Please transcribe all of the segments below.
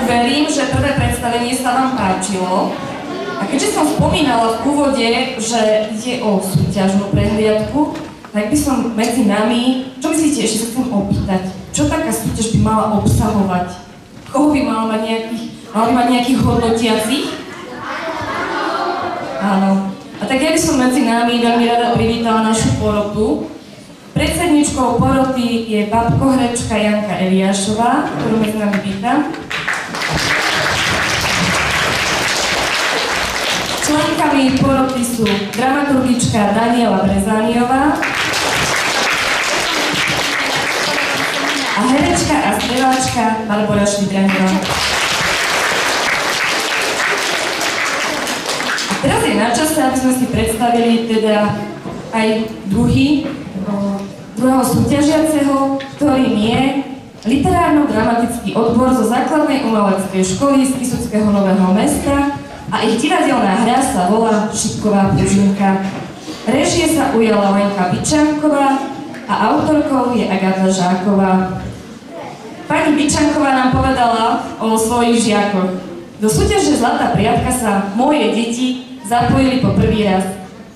verím, že prvé predstavenie sa vám páčilo. A keďže som spomínala v úvode, že ide o súťažnú prehliadku, tak by som medzi nami, čo myslíte, ešte sa chcem opýtať, čo taká súťaž by mala obsahovať? Koho by mala mať nejakých hodnotiacich? Áno. A tak ja by som medzi nami veľmi rada privítala našu porotu. Predsedničkou poroty je babkohrečka Janka Eliášová, ktorú medzi nami vítam. Členkami poroty sú dramaturgička Daniela Brezániová a herečka a speváčka Barbora Švidraňová. A teraz je na čase, aby sme si predstavili teda aj druhého súťažiaceho, ktorým je literárno-dramatický odbor zo základnej umeleckej školy z Kysuckého Nového Mesta a ich divadelná hra sa volá Šipková pružinka. Režie sa ujala Lenka Byčanková a autorkou je Agáta Žáková. Pani Byčanková nám povedala o svojich žiakoch. Do súťaže Zlatá priatka sa moje deti zapojili po prvý raz.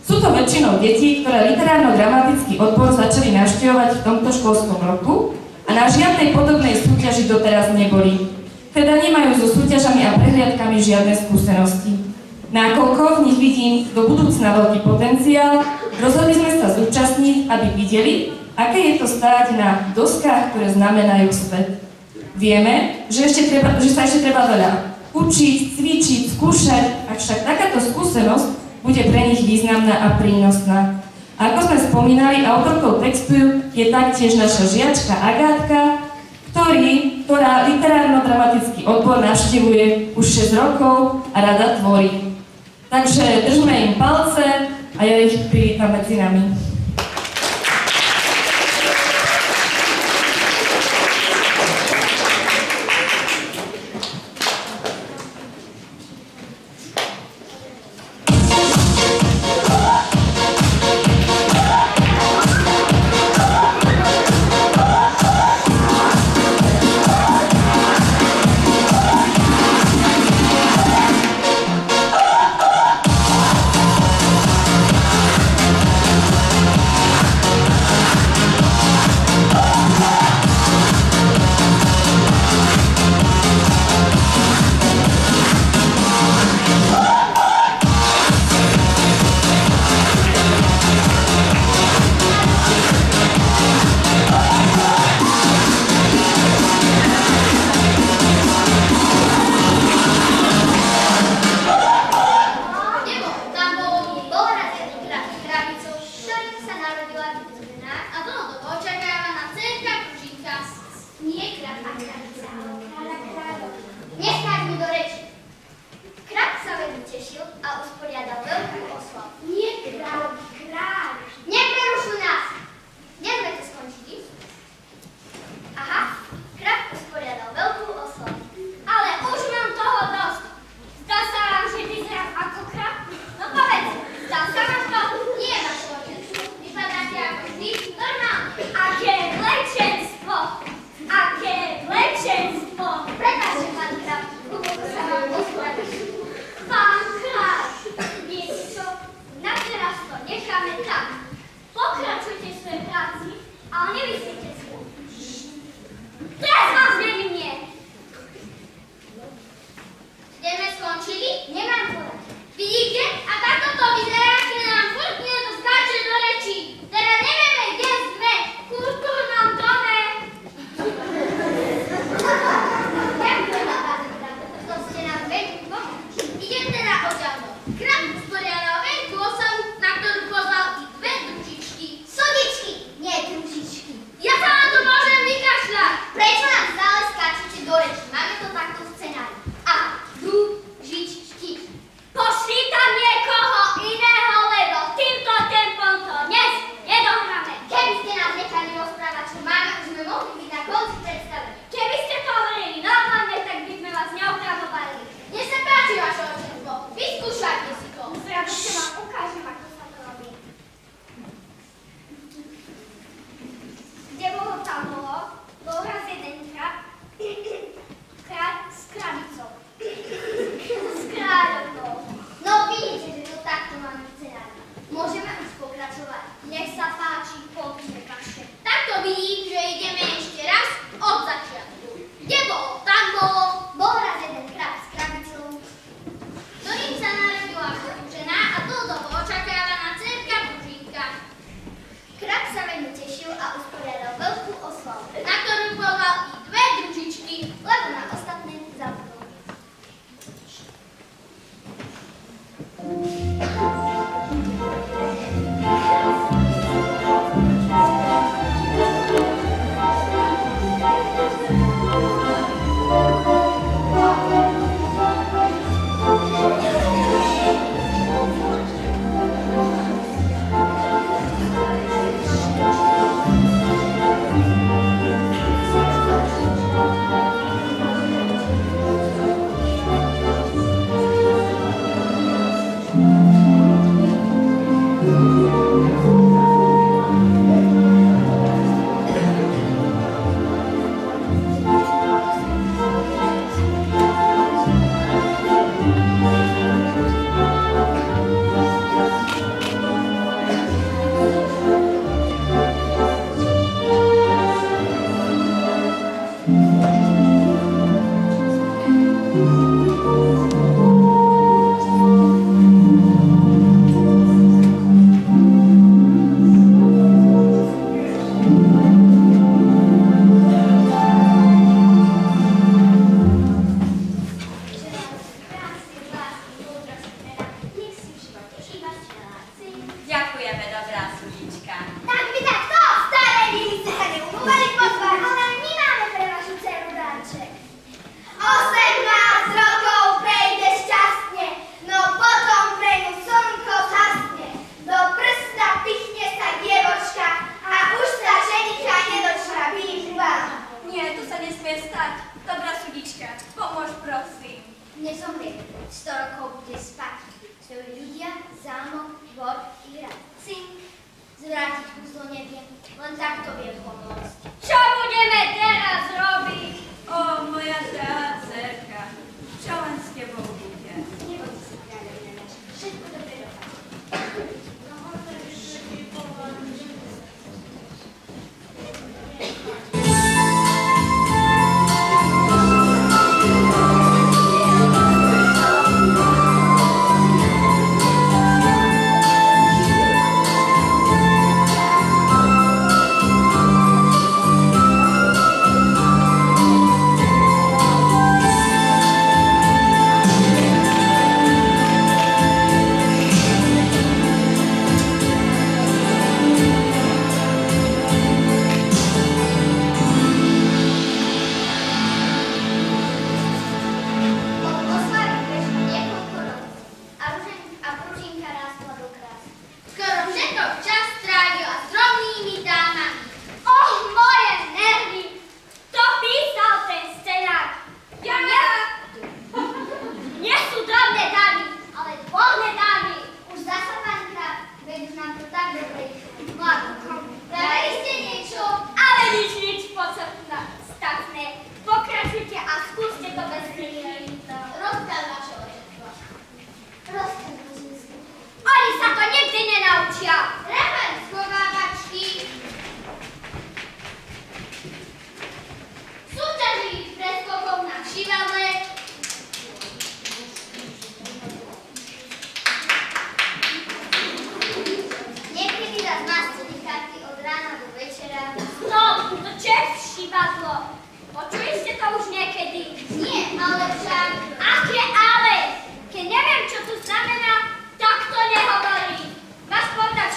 Sú to väčšinou deti, ktoré literárno-dramatický odbor začali navštevovať v tomto školskom roku a na žiadnej podobnej súťaži doteraz neboli. Teda nemajú so súťažami a prehliadkami žiadne skúsenosti. Nakoľko v nich vidím do budúcna veľký potenciál, rozhodli sme sa zúčastniť, aby videli, aké je to stáť na doskách, ktoré znamenajú svet. Vieme, že sa ešte treba veľa učiť, cvičiť, skúšať, avšak takáto skúsenosť bude pre nich významná a prínosná. A ako sme spomínali, autorkou textu je taktiež naša žiačka Agátka, ktorá literárno-dramatický odbor navštevuje už 6 rokov a rada tvorí. Takže držme im palce a ja ich privítam medzi nami. Aké vlečenstvo! 18 rokov prejde šťastne, no potom pre ňu slnko zhasne. Do prsta pichne sa dievočka a už sa ženicha nedočka, výžva. Nie, to sa nesmie stať. Dobrá sudička, pomôž prosím. Nezomrie, 100 rokov bude spať. Stojí ľudia, zámok, dvor i rad. Cink, zvrátiť kúzlo neviem, len takto viem pomôcť. Čo budeme teraz robiť? O, moja drahá dcerka, čo len s tebou bude? Nebojte sa, kráľovina naša, všetko dobre dopadne. Keď neviem, čo tu znamená, tak to nehovorím. Máš povedať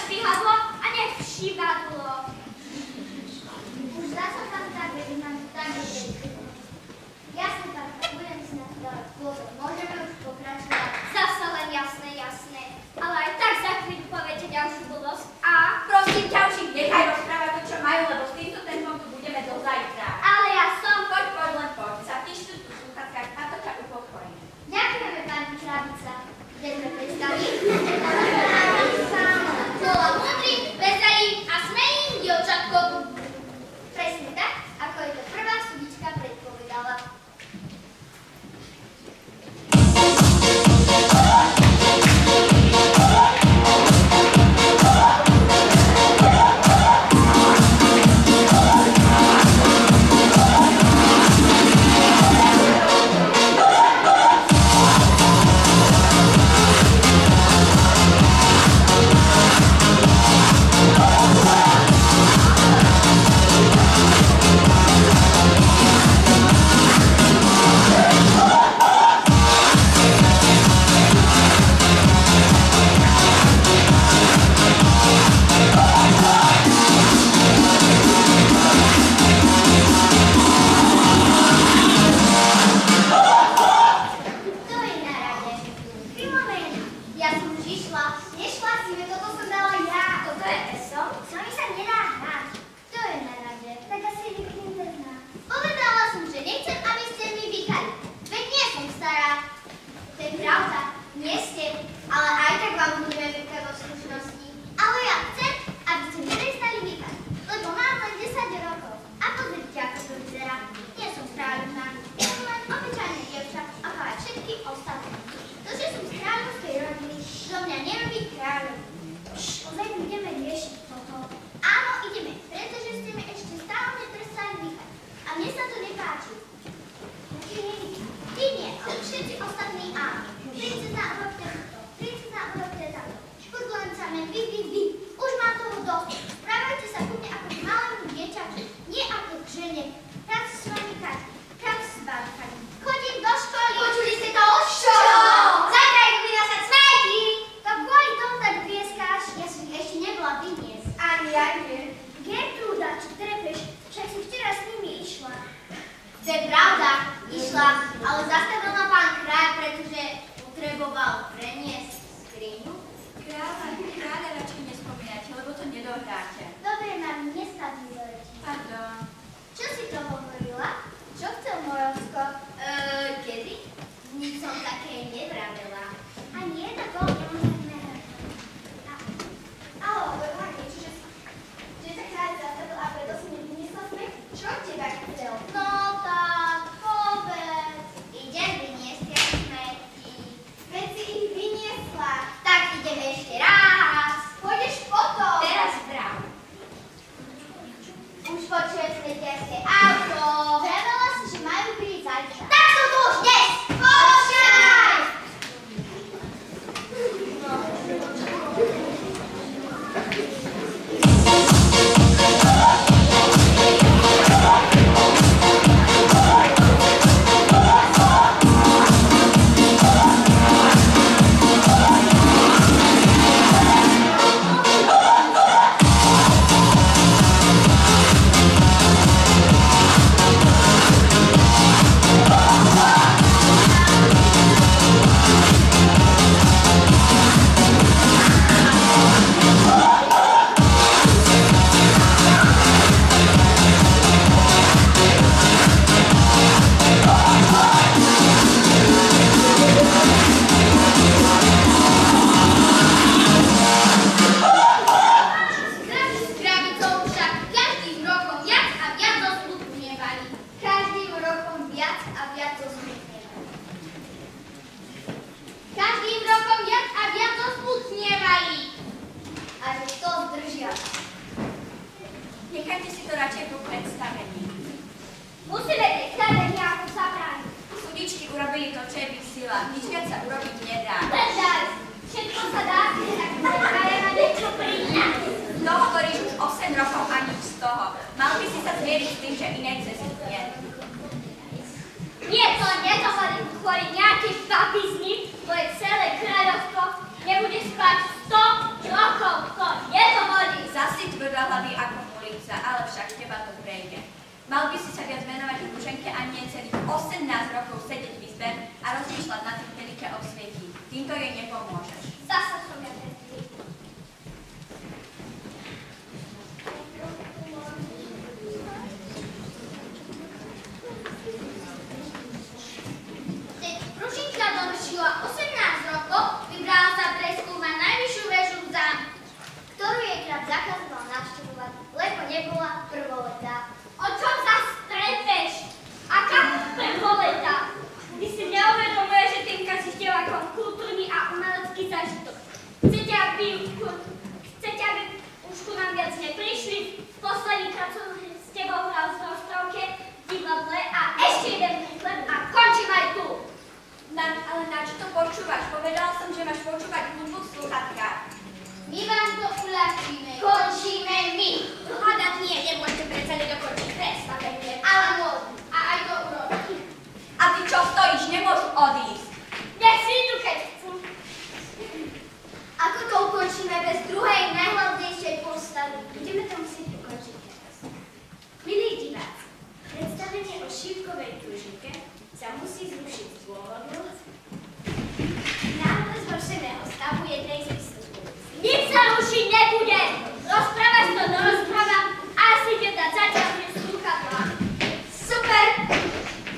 Išla, ale zastavil ma pán kráľ, pretože potreboval preniesť skriňu. Kráľa radšej nespomínate, lebo to nedohráte. Dobre, nám nespadli do reči. Pardon. Čo si to hovorila? Čo chcel Moravsko? Kedy? Nič som také nevravela. Ani jedna polnohodné. Alo, Pani, že sa kráľ zastavil a preto si nevyniesla smet? Čo od teba chcel? No tak, povedz. Idem vyniesť tie smeti. Veď si ich vyniesla. Tak idem ešte raz. Pôjdeš potom. Teraz brám. Už počujem smetiarské auto. Vravela si, že majú prísť zajtra. Tak sú tu už dnes. Počkaj! Nechajte si to radšej po predstavení. Musíme predstavenie ako sa bráni. Súdičky urobili to, čo je v ich silách. Nič viac sa urobiť nedá. Držaj! Všetko sa dá, tak nechajeme niečo prijať. To hovoríš už 8 rokov a nič z toho. Mal by si sa zmieriť s tým, že inej cesty nie. Nie, to nedohorí kvôli nejaký babizny, tvoje celé kráľovstvo nebude spať 100 rokov. To nedohorí. Zasi tvrdohlavý ako ulica, ale však teba to prejde. Mal by si sa viac venovať muženke a nie celých 18 rokov sedieť v izbe a rozmýšľať nad tým, kedy ťa osvietí. Týmto jej nepomôžeš. Zasa som ja ten. Keď Prušinka dovršila 18 rokov, vybrala sa preskúmať najvyššiu väžu v zámku, ktorú jej krát zakazoval navštevovať, lebo nebola prvoletá. O čom sa strepeš? Aká prvoletá? Ty si neuvedomuje, že Týmka si chtela ako kultúrny a umelecký zážitok. Chcete, aby už ku nám viac neprišli? Posledný krát som s tebou hral v rozprávke, divadle a ešte jeden príklad a končím aj tu. Ale na čo to počúvaš? Povedala som, že máš počúvať hudbu v sluchatkách. My vám to uľahčíme. Končíme my. Hádať nie, nemôžete predsa nedokončiť predstavenie. Ale môžu. A aj to urobí. A ty čo stojíš? Nemôžu odísť. Nech si tu, keď chcú. Ako to ukončíme bez druhej najhlavnejšej postavy? Budeme to musieť ukončiť teraz. Milí diváci, predstavenie o šípkovej Pružinke sa musí zrušiť z dôvodu náhle zhoršeného stavu jednej z výstupov. Nič sa rušiť nebude! Rozprávaš to dorozprávam a asi ťa dať zatiaľ pre slúchadlá. Super!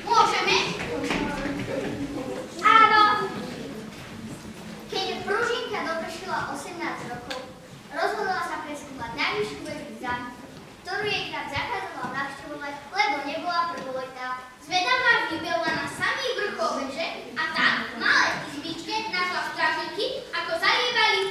Môžeme? Áno! Keď Pružinka dovršila 18 rokov, rozhodla sa preskúmať najvyššiu väžu v zámku, ktorú jej krát zakazoval navštevovať, lebo nebola prvoletá. Zvedavá vybehla na samý vrchol veže a tam, v malej izbičke, našla strážniky, ako zalievali.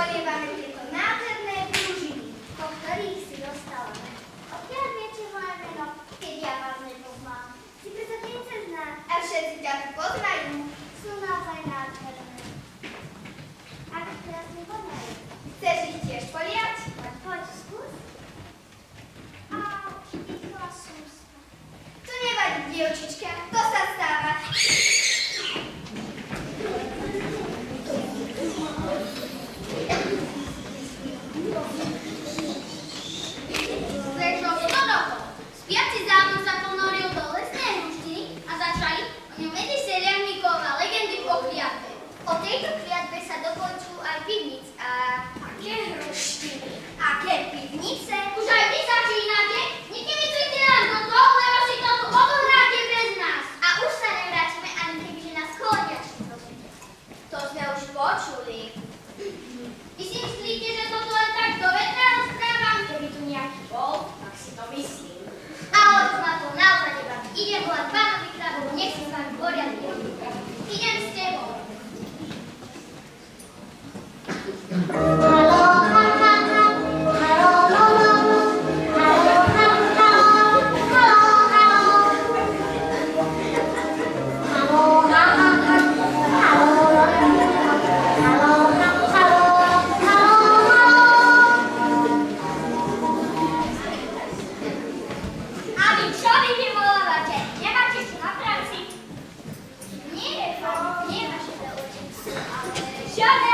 polievame tieto nádherné družiny, po ktorých si dostávame. Odkiaľ viete moje meno, keď ja vás nepoznám? Si predsa princezná. A všetci ťa tu poznajú. Sú naozaj nádherné. Ako krásne poznajú. Chceš ich tiež poliať? Poď, skús. A vychla som sa. To nevadí, dievčička, to sa stáva. Spiaci zámok sa ponoril do lesnej hruštiny a začali o ňom medzi seliarníkov a legendy pokliatbe. O tejto kliatbe sa dokončujú aj pivnic. A aké hruštiny? Aké pivnice? Už aj vy začínate? Nekymicujte nám do toho, lebo si to tu odohráte bez nás. A už sa nevrátime, ani kebyže nás kolodiačky prosíte. To sme už počuli. Vy si myslíte, že to tu len tak do vetra rozprávam? Keby tu nejaký bol, tak si to myslím. Ale už ma to naozaj nebaví. Idem volať pánovi Krabovu, nech si s vami poriadne. Idem s tebou. Shut